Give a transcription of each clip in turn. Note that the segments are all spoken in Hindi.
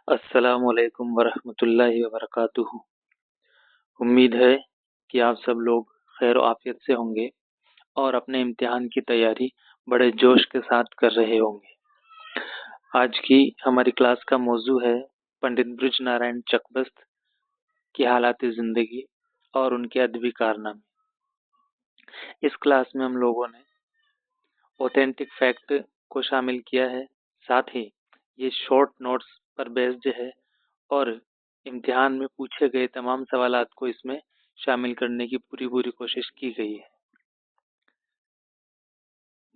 अस्सलामुअलैकुम वरहमतुल्लाहि वबरकातुहू। उम्मीद है कि आप सब लोग खैर आफियत से होंगे और अपने इम्तिहान की तैयारी बड़े जोश के साथ कर रहे होंगे। आज की हमारी क्लास का मौजू है पंडित ब्रिज नारायण चकबस्त की हालात जिंदगी और उनके अदबी कारनामे। इस क्लास में हम लोगों ने ऑथेंटिक फैक्ट को शामिल किया है, साथ ही ये शॉर्ट नोट्स पर बेस्ड है और इम्तिहान में पूछे गए तमाम सवालात को इसमें शामिल करने की पूरी कोशिश की गई है।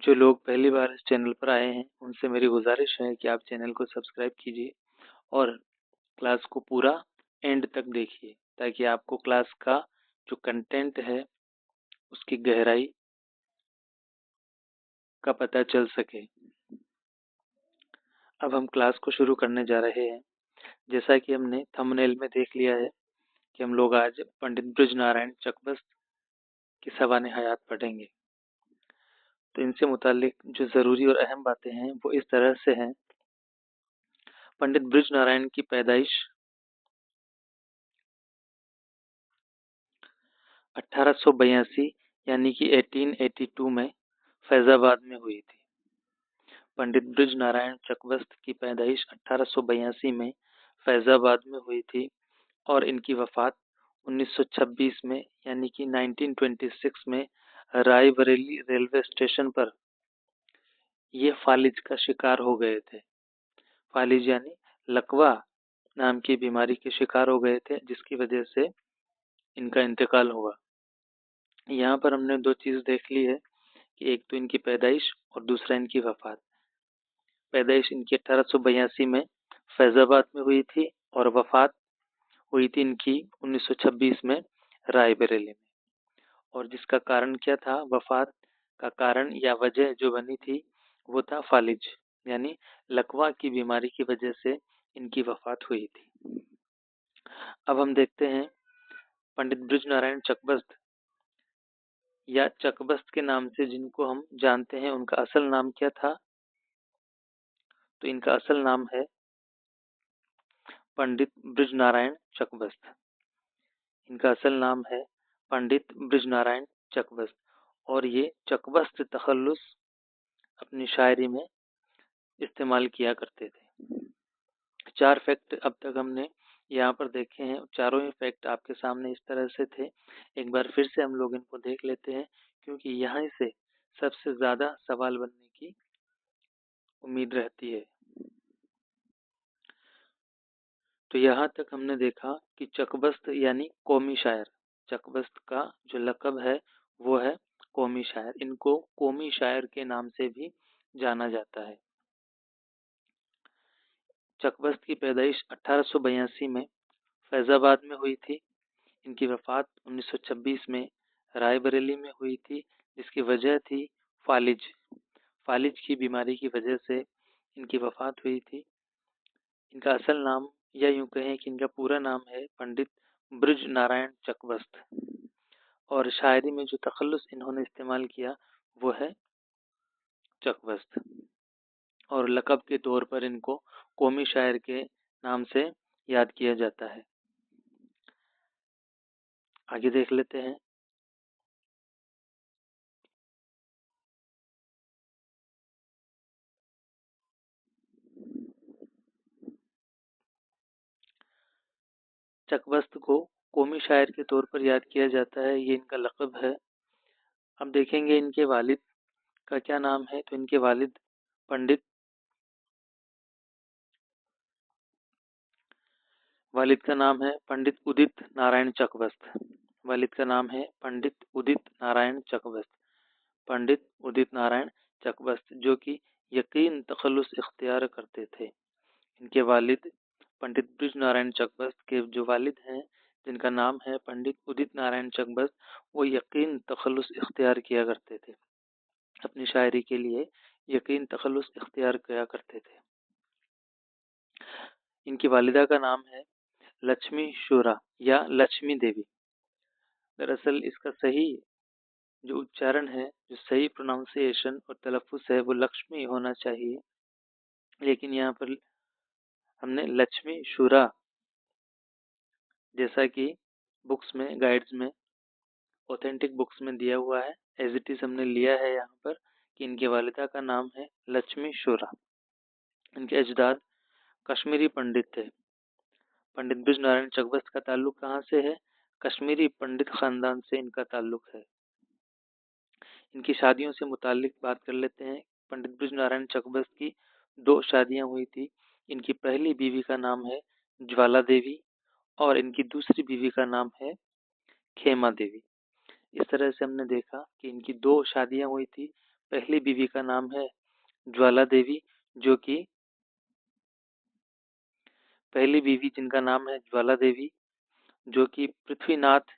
जो लोग पहली बार इस चैनल पर आए हैं उनसे मेरी गुजारिश है कि आप चैनल को सब्सक्राइब कीजिए और क्लास को पूरा एंड तक देखिए ताकि आपको क्लास का जो कंटेंट है उसकी गहराई का पता चल सके। अब हम क्लास को शुरू करने जा रहे हैं। जैसा कि हमने थंबनेल में देख लिया है कि हम लोग आज पंडित ब्रिज नारायण चकबस्त की सवाने हयात पढ़ेंगे। तो इनसे मुतालिक जो ज़रूरी और अहम बातें हैं वो इस तरह से हैं। पंडित ब्रिज नारायण की पैदाइश 1882 यानी कि 1882 में फैजाबाद में हुई थी। पंडित ब्रिज नारायण चकबस्त की पैदाइश 1882 में फैजाबाद में हुई थी और इनकी वफात 1926 में यानी कि 1926 में रायबरेली रेलवे स्टेशन पर ये फालिज का शिकार हो गए थे। फालिज यानी लकवा नाम की बीमारी के शिकार हो गए थे, जिसकी वजह से इनका इंतकाल हुआ। यहाँ पर हमने दो चीज़ देख ली है कि एक तो इनकी पैदाइश और दूसरा इनकी वफात। पैदाइश इनकी 1882 में फैजाबाद में हुई थी और वफात हुई थी इनकी 1926 में रायबरेली में। और जिसका कारण क्या था, वफात का कारण या वजह जो बनी थी वो था फालिज यानी लकवा की बीमारी की वजह से इनकी वफात हुई थी। अब हम देखते हैं पंडित ब्रिज नारायण चकबस्त या चकबस्त के नाम से जिनको हम जानते हैं उनका असल नाम क्या था। तो इनका असल नाम है पंडित ब्रिज नारायण चकबस्त। इनका असल नाम है पंडित ब्रिज नारायण चकबस्त और ये चकबस्त तखल्लुस अपनी शायरी में इस्तेमाल किया करते थे। 4 फैक्ट अब तक हमने यहाँ पर देखे हैं। चारों ही फैक्ट आपके सामने इस तरह से थे। एक बार फिर से हम लोग इनको देख लेते हैं क्योंकि यहाँ से सबसे ज़्यादा सवाल बनने की उम्मीद रहती है। तो यहाँ तक हमने देखा कि चकबस्त यानी कौमी शायर। चकबस्त का जो लक़ब है वो है कौमी शायर। इनको कौमी शायर के नाम से भी जाना जाता है। चकबस्त की पैदाइश 1882 में फैज़ाबाद में हुई थी। इनकी वफात 1926 में रायबरेली में हुई थी, जिसकी वजह थी फालिज। फालिज की बीमारी की वजह से इनकी वफात हुई थी। इनका असल नाम या यूं कहें कि इनका पूरा नाम है पंडित ब्रिज नारायण चकबस्त और शायरी में जो तखल्लुस इन्होंने इस्तेमाल किया वो है चकबस्त और लक़ब के तौर पर इनको कौमी शायर के नाम से याद किया जाता है। आगे देख लेते हैं। चकबस्त को कौमी शायर के तौर पर याद किया जाता है, ये इनका लक़ब है। अब देखेंगे इनके वालिद का क्या नाम है। तो इनके वालिद पंडित वालिद का नाम है पंडित उदित नारायण चकबस्त। वालिद का नाम है पंडित उदित नारायण चकबस्त। पंडित उदित नारायण चकबस्त जो कि यकीन तखल्लुस इख्तियार करते थे। इनके वालिद पंडित ब्रिज नारायण चकबस्त के जो वालिद हैं जिनका नाम है पंडित उदित नारायण चकबस्त, वो यकीन तखल्लुस इख्तियार किया करते थे। अपनी शायरी के लिए यकीन तखल्लुस इख्तियार किया करते थे। इनकी वालिदा का नाम है लक्ष्मी शुरा या लक्ष्मी देवी। दरअसल इसका सही जो उच्चारण है, जो सही प्रोनाउंसिएशन और तलफ़ुज़ है वो लक्ष्मी होना चाहिए। लेकिन यहाँ पर हमने लक्ष्मी शुरा, जैसा कि बुक्स में, गाइड्स में, ऑथेंटिक बुक्स में दिया हुआ है, एज इट इज हमने लिया है यहाँ पर कि इनकी वालिदा का नाम है लक्ष्मी शुरा। इनके अजदाद कश्मीरी पंडित थे। पंडित ब्रिज नारायण चकबस्त का ताल्लुक कहाँ से है? कश्मीरी पंडित खानदान से इनका ताल्लुक है। इनकी शादियों से मुतालिक बात कर लेते हैं। पंडित ब्रिज नारायण चकबस्त की 2 शादियां हुई थी। इनकी पहली बीवी का नाम है ज्वाला देवी और इनकी दूसरी बीवी का नाम है खेमा देवी। इस तरह से हमने देखा कि इनकी 2 शादियां हुई थी। पहली बीवी का नाम है ज्वाला देवी, जो कि पहली बीवी जिनका नाम है ज्वाला देवी, जो कि पृथ्वीनाथ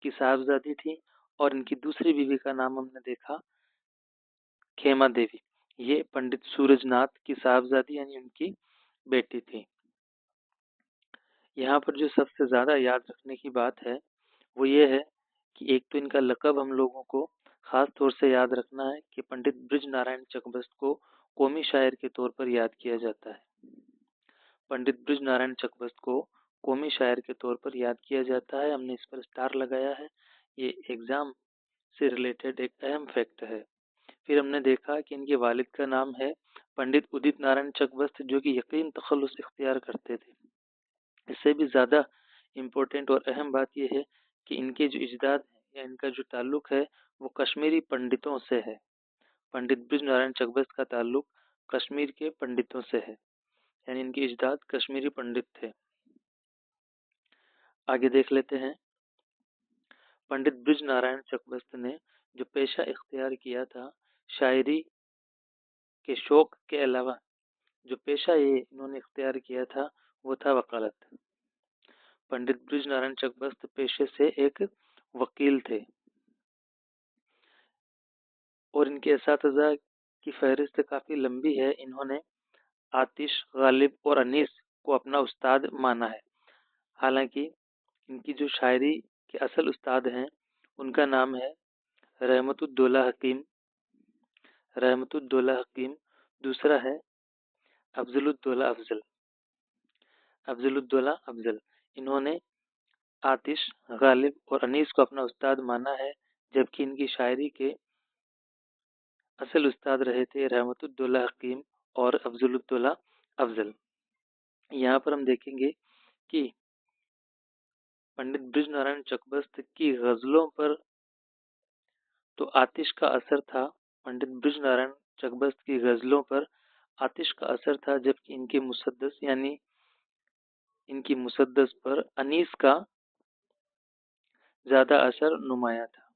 की साहबजादी थी, और इनकी दूसरी बीवी का नाम हमने देखा खेमा देवी। ये पंडित सूरजनाथ की साहबजादी यानी उनकी बेटी थी। यहाँ पर जो सबसे ज्यादा याद रखने की बात है वो ये है कि एक तो इनका लक़ब हम लोगों को खास तौर से याद रखना है कि पंडित ब्रिज नारायण चकबस्त को कौमी शायर के तौर पर याद किया जाता है। पंडित ब्रिज नारायण चकबस्त को कौमी शायर के तौर पर याद किया जाता है। हमने इस पर स्टार लगाया है। ये एग्जाम से रिलेटेड एक अहम फैक्ट है। फिर हमने देखा कि इनके वालिद का नाम है पंडित उदित नारायण चकबस्त, जो कि यकीन तखल्लुस इख्तियार करते थे। इससे भी ज़्यादा इम्पोर्टेंट और अहम बात यह है कि इनके जो इजदाद हैं या इनका जो ताल्लुक है वो कश्मीरी पंडितों से है। पंडित ब्रिज नारायण चकबस्त का ताल्लुक कश्मीर के पंडितों से है, यानी इनके इजदाद कश्मीरी पंडित थे। आगे देख लेते हैं। पंडित ब्रिज नारायण चकबस्त ने जो पेशा इख्तियार किया था, शायरी के शौक के अलावा जो पेशा ये इन्होंने इख्तियार किया था वो था वकालत। पंडित ब्रिज नारायण चकबस्त पेशे से एक वकील थे और इनके असातिज़ा की फहरिस्त काफ़ी लंबी है। इन्होंने आतिश, गालिब और अनीस को अपना उस्ताद माना है। हालांकि इनकी जो शायरी के असल उस्ताद हैं उनका नाम है रहमतुद्दौला हकीम। रहमतुद्दौला हकीम। दूसरा है अफजलुद्दौला अफजल। अफजलुद्दौला अफजल। इन्होंने आतिश, गालिब और अनीस को अपना उस्ताद माना है, जबकि इनकी शायरी के असल उस्ताद रहे थे रहमतुद्दौला हकीम और अफजलुद्दौला अफजल। यहाँ पर हम देखेंगे कि पंडित ब्रिज नारायण चकबस्त की गजलों पर तो आतिश का असर था। पंडित ब्रिज नारायण चकबस्त की गजलों पर आतिश का असर था, जबकि इनके मुसद्दस यानी इनकी मुसद्दस पर अनीस का ज्यादा असर नुमाया था।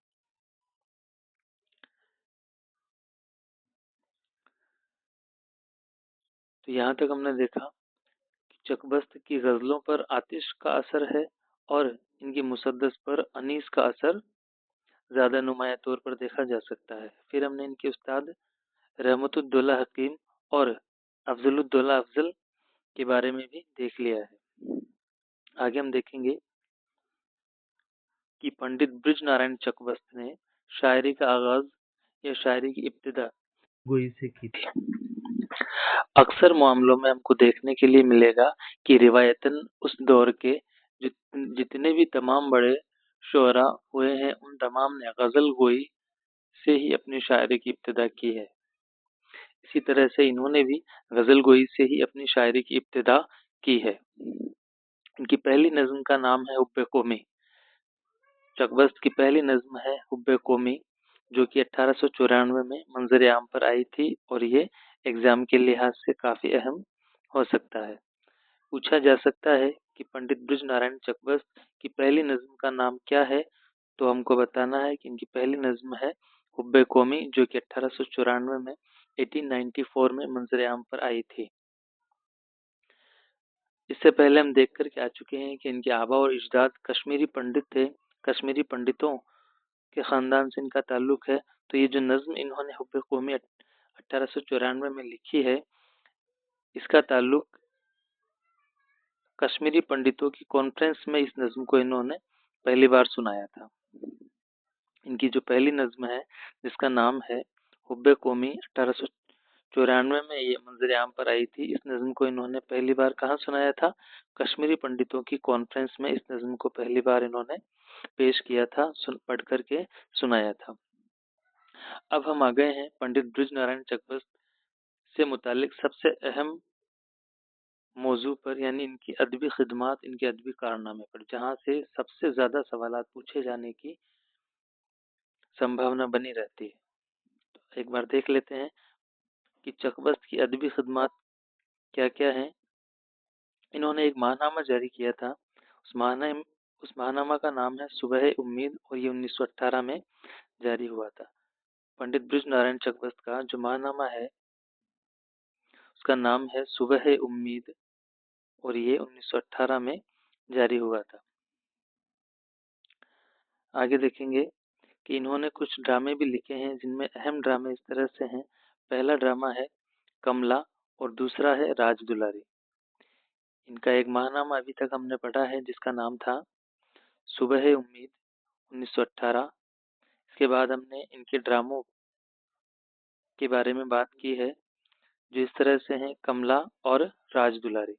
तो यहाँ तक हमने देखा कि चकबस्त की गजलों पर आतिश का असर है और इनकी मुसद्दस पर अनीस का असर ज्यादा नुमाया तौर पर देखा जा सकता है। फिर हमने इनके उस्ताद रहमतुद्दौला हकीम और अफजलुद्दौला अफजल के बारे में भी देख लिया है। आगे हम देखेंगे कि पंडित ब्रिज नारायण चकबस्त ने शायरी का आगाज या शायरी की इब्तिदा गोई से की थी। अक्सर मामलों में हमको देखने के लिए मिलेगा कि रिवायतन उस दौर के जितने भी तमाम बड़े शुअरा हुए हैं उन तमाम ने गजल गोई से ही अपनी शायरी की इब्तिदा की है। इसी तरह से इन्होंने भी गजल गोई से ही अपनी शायरी की इब्तिदा की है। इनकी पहली नज्म का नाम है हुब्बे कौमी। चकबस्त की पहली नज्म है हुब्बे कौमी, जो कि 1894 में मंजर आम पर आई थी और ये एग्जाम के लिहाज से काफी अहम हो सकता है। पूछा जा सकता है कि पंडित ब्रिज नारायण चकबस्त की पहली नज्म का नाम क्या है, तो हमको बताना है कि इनकी पहली नज्म है हुब्बे कौमी, जो कि 1894 में 1894 में मंजर आम पर आई थी। इससे पहले हम देख कर के आ चुके हैं कि इनके आबा और अजदाद कश्मीरी पंडित थे। कश्मीरी पंडितों के खानदान से इनका ताल्लुक है। तो ये जो नज्म इन्होंने हुब्बे कौमी 1894 में लिखी है, इसका ताल्लुक कश्मीरी पंडितों की कॉन्फ्रेंस में इस नज्म को इन्होंने पहली बार सुनाया था। इनकी जो पहली नज्म है जिसका नाम है हुब्बे कौमी 94 में ये मंजर आम पर आई थी। इस नज़्म को इन्होंने पहली बार कहाँ सुनाया था? कश्मीरी पंडितों की कॉन्फ्रेंस में इस नज़्म को पहली बार इन्होंने पेश किया था, पढ़ करके सुनाया था। अब हम आ गए हैं पंडित ब्रिज नारायण चकबस्त से मुतालिक सबसे अहम मौजू पर, यानी इनकी अदबी खिदमात, इनके अदबी कारनामे पर, जहाँ से सबसे ज़्यादा सवालात पूछे जाने की संभावना बनी रहती है। तो एक बार देख लेते हैं कि चकबस्त की अदबी खिदमात क्या क्या हैं। इन्होंने एक माहनामा जारी किया था। उस माहनामा का नाम है सुबह उम्मीद और ये 1918 में जारी हुआ था। पंडित ब्रिज नारायण चकबस्त का जो माहनामा है उसका नाम है सुबह उम्मीद और ये 1918 में जारी हुआ था। आगे देखेंगे कि इन्होंने कुछ ड्रामे भी लिखे हैं, जिनमें अहम ड्रामे इस तरह से हैं। पहला ड्रामा है कमला और दूसरा है राज दुलारी। इनका एक माहनामा अभी तक हमने पढ़ा है जिसका नाम था सुबह उम्मीद 1918। इसके बाद हमने इनके ड्रामों के बारे में बात की है जो इस तरह से हैं कमला और राज दुलारी,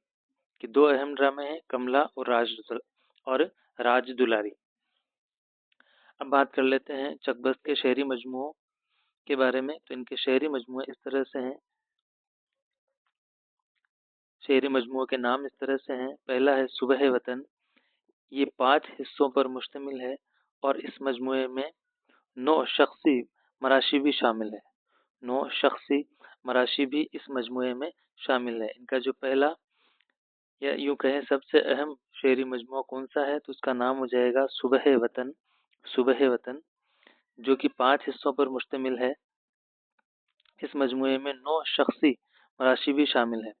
कि दो अहम ड्रामे हैं कमला और राज दुलारी। अब बात कर लेते हैं चकबस्त के शेरी मजमुओं के बारे में। तो इनके शेरी मजमुए इस तरह से हैं, शेरी मजमुओं के नाम इस तरह से हैं। पहला है सुबह वतन, ये 5 हिस्सों पर मुश्तमिल है और इस मजमुए में 9 शख्सी मराशी भी शामिल है। 9 शख्सी मराशी भी इस मजमुए में शामिल है। इनका जो पहला या यूं कहें सबसे अहम शेरी मजमुआ कौन सा है, तो उसका नाम हो जाएगा सुबह वतन। सुबह वतन जो कि 5 हिस्सों पर मुश्तमिल है। इस मजमुए में 9 शख्सी मराशी भी शामिल है।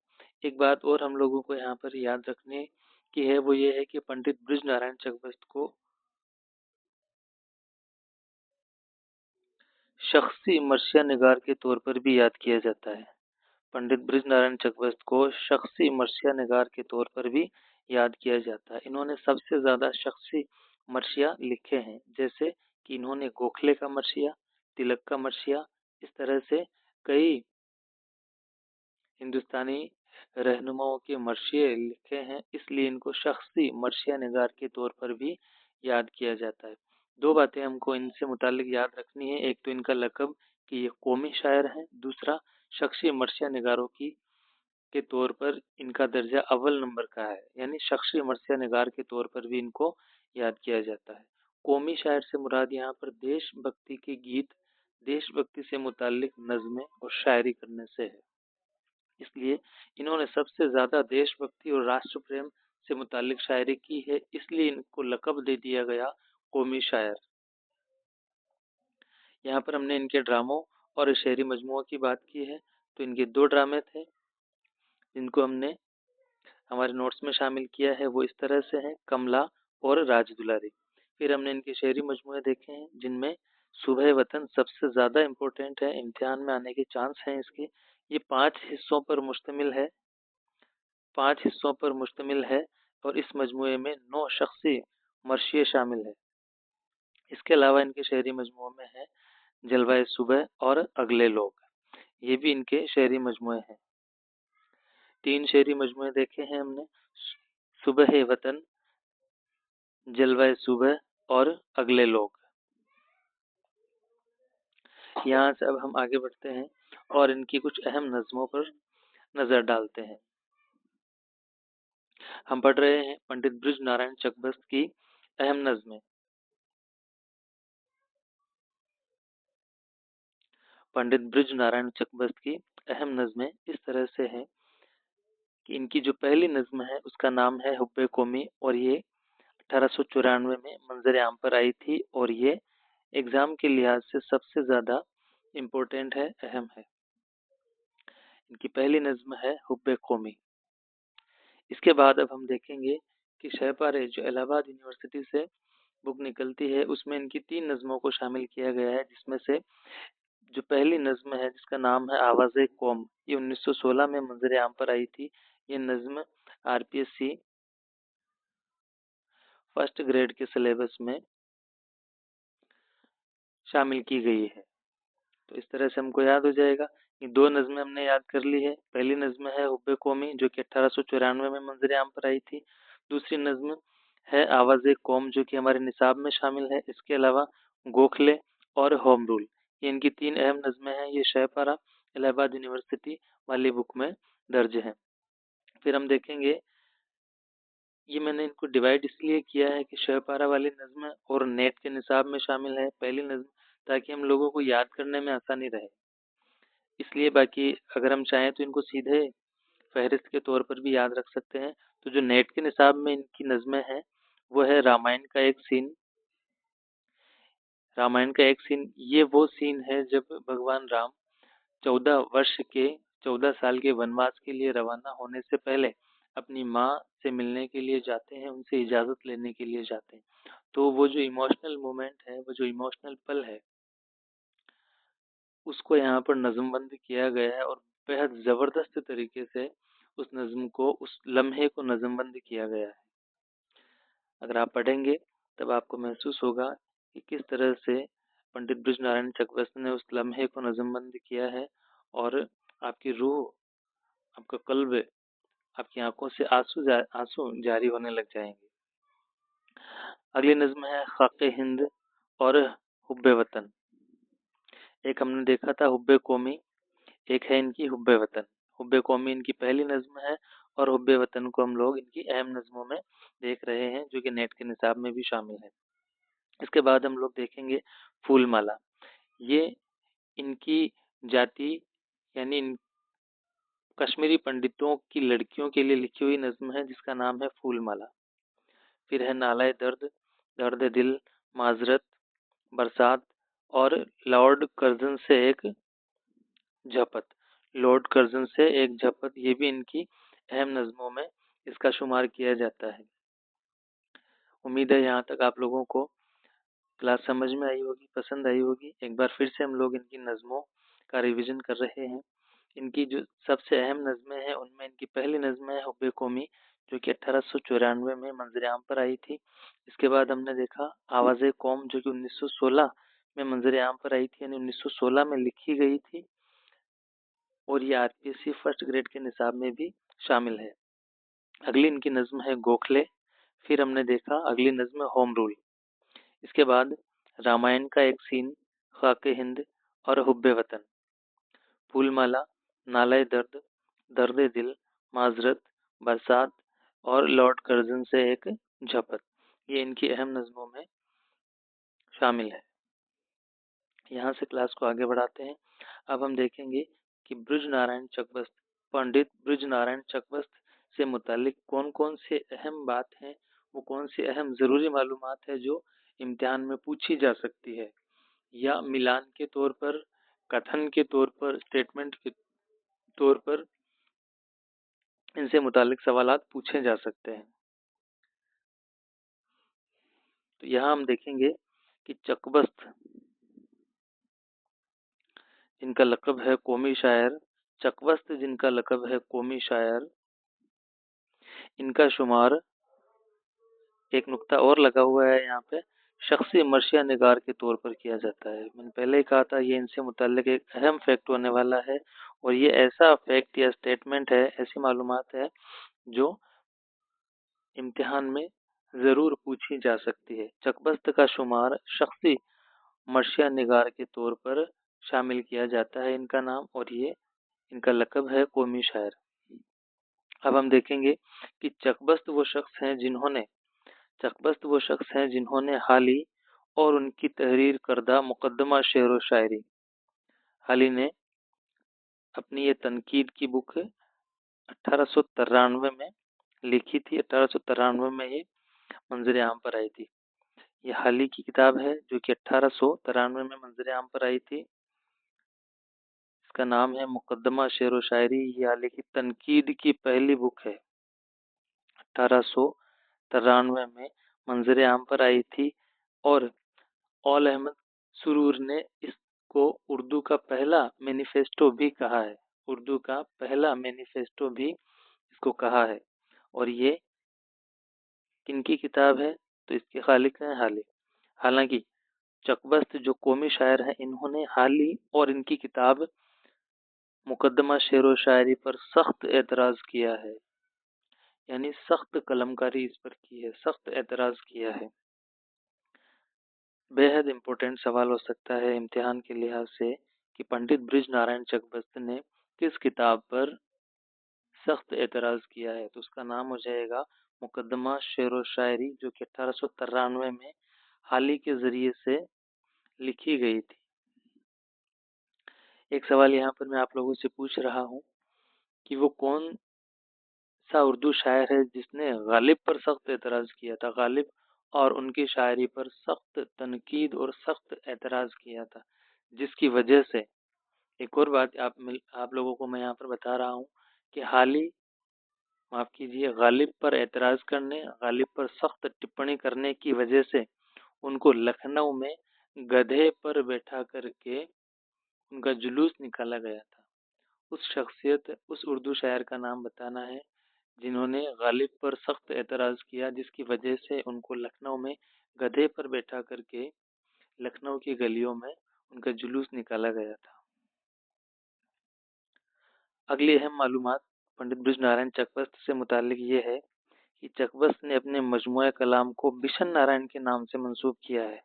एक बात और हम लोगों को यहाँ पर याद रखने की है, वो ये है कि पंडित ब्रिज नारायण चकबस्त को शख्सी मर्सिया निगार के तौर पर भी याद किया जाता है। पंडित ब्रिज नारायण चकबस्त को शख्सी मर्सिया निगार के तौर पर भी याद किया जाता है। इन्होंने सबसे ज़्यादा शख्सी मर्सिया लिखे हैं, जैसे कि इन्होंने गोखले का मर्सिया, तिलक का मर्सिया, इस तरह से कई हिंदुस्तानी रहनुमाओं के मर्सिये लिखे हैं, इसलिए इनको शख्सी मर्सिया निगार के तौर पर भी याद किया जाता है। दो बातें हमको इनसे मुतालिक याद रखनी है, एक तो इनका लक़ब कि ये कौमी शायर हैं, दूसरा शख्सी मर्सिया निगारों की के तौर पर इनका दर्जा अव्वल नंबर का है, यानी शख्सी मर्सिया निगार के तौर पर भी इनको याद किया जाता है। कौमी शायर से मुराद यहाँ पर देशभक्ति के गीत, देशभक्ति से मुतालिक नज़में और शायरी करने से है। इसलिए इन्होंने सबसे ज़्यादा देशभक्ति और राष्ट्र प्रेम से मुतालिक शायरी की है, इसलिए इनको लक़ब दे दिया गया कौमी शायर। यहाँ पर हमने इनके ड्रामों और शेरी मजमुओं की बात की है। तो इनके 2 ड्रामे थे जिनको हमने हमारे नोट्स में शामिल किया है, वो इस तरह से हैं कमला और राज दुलारी। फिर हमने इनके शेरी मजमुए देखे हैं जिनमें सुबह वतन सबसे ज़्यादा इम्पोर्टेंट है, इम्तिहान में आने के चांस हैं इसके। ये 5 हिस्सों पर मुश्तमिल है, 5 हिस्सों पर मुश्तमिल है और इस मजमुए में 9 शख्सी मर्शिये शामिल है। इसके अलावा इनके शेरी मजमुओं में है जलवाए सुबह और अगले लोग, ये भी इनके शेरी मजमुए हैं। 3 शेरी मजमुए देखे हैं हमने, सुबह वतन, जलवाए सुबह और अगले लोग। यहाँ से अब हम आगे बढ़ते हैं और इनकी कुछ अहम नज़मों पर नज़र डालते हैं। हम पढ़ रहे हैं पंडित ब्रिज नारायण चकबस्त की अहम नज़में। पंडित ब्रिज नारायण चकबस्त की अहम नज़में इस तरह से हैं कि इनकी जो पहली नज़्म है उसका नाम है हुब्बे कौमी और ये 1894 में मंजर आम पर आई थी और ये एग्ज़ाम के लिहाज से सबसे ज़्यादा इम्पोर्टेंट है, अहम है। इनकी पहली नज़्म है हुब्बे कौमी। इसके बाद अब हम देखेंगे कि शहपारे जो इलाहाबाद यूनिवर्सिटी से बुक निकलती है उसमें इनकी 3 नज़मों को शामिल किया गया है, जिसमें से जो पहली नज़्म है जिसका नाम है आवाज़े कौम, ये 1916 में मंजर आम पर आई थी। ये नज़्म आरपीएससी फर्स्ट ग्रेड के सिलेबस में शामिल की गई है। तो इस तरह से हमको याद हो जाएगा ये 2 नज़्में हमने याद कर ली है। पहली नज़्म है हुब्बे कौमी जो कि 1894 में मंज़िल-ए-आम पर आई थी। दूसरी नज़्म है आवाज़े कौम जो कि हमारे निसाब में शामिल है। इसके अलावा गोखले और होम रूल, ये इनकी 3 अहम नज़्में हैं। ये शहपारा इलाहाबाद यूनिवर्सिटी वाली बुक में दर्ज हैं। फिर हम देखेंगे, ये मैंने इनको डिवाइड इसलिए किया है कि शहपारा वाली नज़्म और नेट के निसाब में शामिल है पहली नज़्म, ताकि हम लोगों को याद करने में आसानी रहे इसलिए। बाकी अगर हम चाहें तो इनको सीधे फहरिस्त के तौर पर भी याद रख सकते हैं। तो जो नेट के निसाब में इनकी नज़्में हैं वो है रामायण का एक सीन। रामायण का एक सीन, ये वो सीन है जब भगवान राम 14 साल के वनवास के लिए रवाना होने से पहले अपनी माँ से मिलने के लिए जाते हैं, उनसे इजाज़त लेने के लिए जाते हैं। तो वो जो इमोशनल मोमेंट है, वो जो इमोशनल पल है, उसको यहाँ पर नज़मबंद किया गया है और बेहद ज़बरदस्त तरीके से उस नज़्म को, उस लम्हे को नज़मबंद किया गया है। अगर आप पढ़ेंगे तब आपको महसूस होगा कि किस तरह से पंडित बृजनारायण चकवर्ती ने उस लम्हे को नज़मबंद किया है और आपकी रूह, आपका कल्ब, आपकी आंखों से आंसू जारी होने लग जाएंगे। अगली नज़्म है खाके हिंद और हुब्बे वतन। एक हमने देखा था हुब्बे कौमी, एक है इनकी हुब्बे वतन। हुब्बे कौमी इनकी पहली नज़्म है और हुब्बे वतन को हम लोग इनकी अहम नज़्मों में देख रहे हैं जो कि नेट के निसाब में भी शामिल है। इसके बाद हम लोग देखेंगे फूलमाला। ये इनकी जाति यानी कश्मीरी पंडितों की लड़कियों के लिए लिखी हुई नज़्म है जिसका नाम है फूलमाला। फिर है नालाए दर्द, दर्द दिल, माजरत, बरसात और लॉर्ड कर्जन से एक झपत। लॉर्ड कर्जन से एक झपत, ये भी इनकी अहम नज़्मों में इसका शुमार किया जाता है। उम्मीद है यहाँ तक आप लोगों को क्लास समझ में आई होगी, पसंद आई होगी। एक बार फिर से हम लोग इनकी नज़्मों का रिवीजन कर रहे हैं। इनकी जो सबसे अहम नज़्में हैं उनमें इनकी पहली नज़्म है हुब्बे कौमी जो कि 1894 में मंज़िल-ए-आम पर आई थी। इसके बाद हमने देखा आवाज़े कौम जो कि 1916 में मंज़िल-ए-आम पर आई थी, यानी 1916 में लिखी गई थी और ये आरपीएससी फर्स्ट ग्रेड के निसाब में भी शामिल है। अगली इनकी नज़्म है गोखले। फिर हमने देखा अगली नज़्म है होम रूल। इसके बाद रामायण का एक सीन, खाके हिंद और हुब्बे वतन, फूलमाला, नालाए दर्द, दर्द दिल, माजरत, बरसात और लॉर्ड कर्जन से एक झपत, ये इनकी अहम नज़्मों में शामिल है। यहाँ से क्लास को आगे बढ़ाते हैं। अब हम देखेंगे कि बृजनारायण चकवर्ती, पंडित बृजनारायण चकवर्ती से मुतालिक कौन कौन से अहम बात हैं, वो कौन सी अहम ज़रूरी मालूमात है जो इम्तिहान में पूछी जा सकती है या मिलान के तौर पर, कथन के तौर पर, स्टेटमेंट के तौर पर इनसे मुतालिक सवालात पूछे जा सकते हैं। तो यहाँ हम देखेंगे कि चकवर्ती जिनका लक़ब है कौमी शायर, चकवर्ती जिनका लक़ब है कौमी शायर, इनका शुमार, एक नुक्ता और लगा हुआ है यहाँ पे, शख्सी मर्शिया निगार के तौर पर किया जाता है। मैंने पहले ही कहा था ये इनसे मुताल्लिक एक अहम फैक्ट होने वाला है और ये ऐसा फैक्ट या स्टेटमेंट है, ऐसी मालूमात है जो इम्तिहान में ज़रूर पूछी जा सकती है। चकबस्त का शुमार शख्सी मर्शिया निगार के तौर पर शामिल किया जाता है इनका नाम, और ये इनका लक़ब है कौमी शायर। अब हम देखेंगे कि चकबस्त वो शख्स हैं जिन्होंने हाल ही और उनकी तहरीर करदा मुकद्दमा शेर व शायरी, हाल ही ने अपनी ये तनकीद की बुक 1893 में लिखी थी। 1893 में ये मंजर आम पर आई थी। ये हाल ही की किताब है जो कि 1893 में मंजर आम पर आई थी। इसका नाम है मुकद्दमा शेर व शायरी। ये हाल ही की तनकीद की पहली बुक है। 1893 में मंजर आम पर आई थी और ऑल अहमद सुरूर ने इसको उर्दू का पहला मैनिफेस्टो भी कहा है। उर्दू का पहला मैनिफेस्टो भी इसको कहा है। और ये किनकी किताब है? तो इसके खालिक हैं हाली। हालांकि चकबस्त जो कौमी शायर हैं, इन्होंने हाली और इनकी किताब मुकदमा शेर व शायरी पर सख्त एतराज़ किया है, यानी सख्त कलमकारी इस पर की है, सख्त एतराज़ किया है। बेहद इम्पोर्टेंट सवाल हो सकता है इम्तिहान के लिहाज से कि पंडित बृज नारायण चकबस्त ने किस किताब पर सख्त एतराज़ किया है। तो उसका नाम हो जाएगा मुकदमा शेर व शायरी, जो कि 1893 में हाली के जरिए से लिखी गई थी। एक सवाल यहाँ पर मैं आप लोगों से पूछ रहा हूँ कि वो कौन सा उर्दू शायर है जिसने गालिब पर सख्त एतराज़ किया था। गालिब और उनकी शायरी पर सख्त तनकीद और सख्त एतराज़ किया था, जिसकी वजह से एक और बात आप लोगों को मैं यहाँ पर बता रहा हूँ कि हाली, माफ़ कीजिए, गालिब पर एतराज़ करने, गालिब पर सख्त टिप्पणी करने की वजह से उनको लखनऊ में गधे पर बैठा करके उनका जुलूस निकाला गया था। उस उर्दू शायर का नाम बताना है जिन्होंने गालिब पर सख्त एतराज़ किया, जिसकी वजह से उनको लखनऊ में गधे पर बैठा करके लखनऊ की गलियों में उनका जुलूस निकाला गया था। अगली अहम मालूमात पंडित बृज नारायण चकबस्त से मुतालिक ये है कि चकबस्त ने अपने मजमूए कलाम को बिशन नारायण के नाम से मंसूब किया है।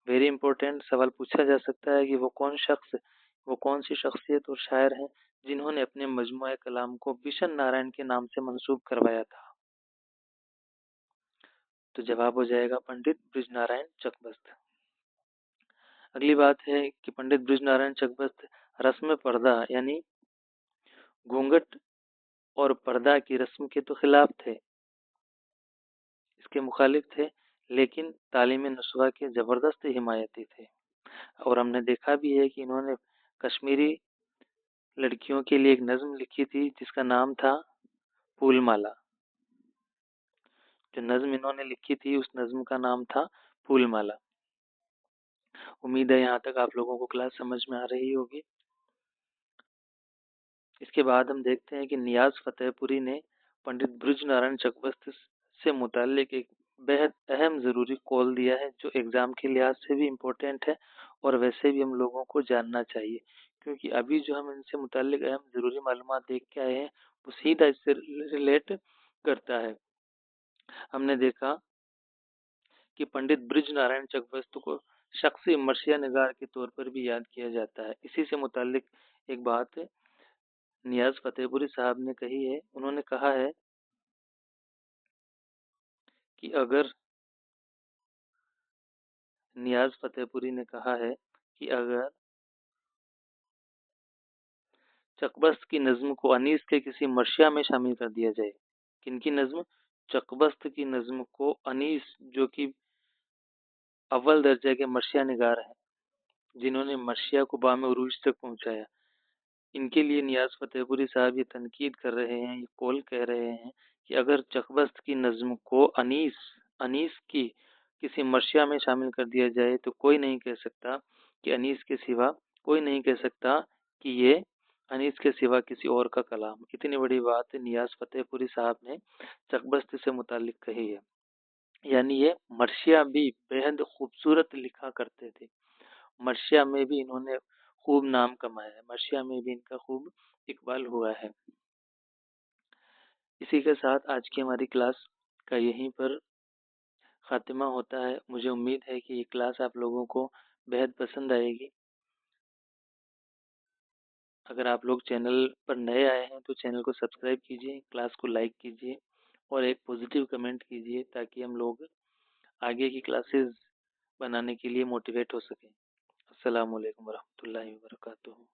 वेरी इंपॉर्टेंट सवाल पूछा जा सकता है कि वो कौन सी शख्सियत और शायर हैं जिन्होंने अपने मजमूए कलाम को बिशन नारायण के नाम से मंसूब करवाया था। तो जवाब हो जाएगा पंडित बृज नारायण चकबस्त। अगली बात है कि पंडित बृज नारायण चकबस्त रस्म पर्दा यानी घूंघट और पर्दा की रस्म के तो खिलाफ थे, इसके मुखालिफ थे, लेकिन तालीम नस्वा के जबरदस्त हिमायती थे। और हमने देखा भी है कि इन्होंने कश्मीरी लड़कियों के लिए एक नज्म लिखी थी जिसका नाम था फूलमाला। जो नज्म इन्होंने लिखी थी उस नज्म का नाम था फूलमाला। उम्मीद है यहाँ तक आप लोगों को क्लास समझ में आ रही होगी। इसके बाद हम देखते हैं कि नियाज फतेहपुरी ने पंडित बृज नारायण चकबस्त से मुताल्लिक एक बेहद अहम ज़रूरी कॉल दिया है, जो एग्ज़ाम के लिहाज से भी इम्पोर्टेंट है और वैसे भी हम लोगों को जानना चाहिए, क्योंकि अभी जो हम इनसे मुताल्लिक अहम ज़रूरी मालूमात देख के आए हैं वो सीधा इससे रिलेट करता है। हमने देखा कि पंडित बृज नारायण चकबस्त को शख्सी मर्सिया निगार के तौर पर भी याद किया जाता है। इसी से मुताल्लिक एक बात नियाज फतेहपुरी साहब ने कही है। उन्होंने कहा है कि अगर नियाज फतेहपुरी ने कहा है कि अगर चकबस्त की नज्म को अनीस के किसी मर्शिया में शामिल कर दिया जाए। किनकी नज्म? चकबस्त की नज्म को अनीस, जो कि अव्वल दर्जे के मर्शिया निगार हैं, जिन्होंने मर्शिया को बाम उरूज तक पहुंचाया, इनके लिए नियाज फतेहपुरी साहब ये तनकीद कर रहे हैं, ये कॉल कह रहे हैं कि अगर चकबस्त की नज्म को अनीस अनीस की किसी मर्शिया में शामिल कर दिया जाए तो कोई नहीं कह सकता कि अनीस के सिवा कोई नहीं कह सकता कि ये अनीस के सिवा किसी और का कलाम। इतनी बड़ी बात नियाज फतेहपुरी साहब ने चकबस्त से मुतालिक कही है। यानी ये मर्शिया भी बेहद खूबसूरत लिखा करते थे। मर्शिया में भी इन्होंने खूब नाम कमाया है, मर्शिया में भी इनका खूब इकबाल हुआ है। इसी के साथ आज की हमारी क्लास का यहीं पर खात्मा होता है। मुझे उम्मीद है कि ये क्लास आप लोगों को बेहद पसंद आएगी। अगर आप लोग चैनल पर नए आए हैं तो चैनल को सब्सक्राइब कीजिए, क्लास को लाइक कीजिए और एक पॉजिटिव कमेंट कीजिए, ताकि हम लोग आगे की क्लासेस बनाने के लिए मोटिवेट हो सकें। अस्सलाम वालेकुम वरहमतुल्लाहि वबरकातुहू।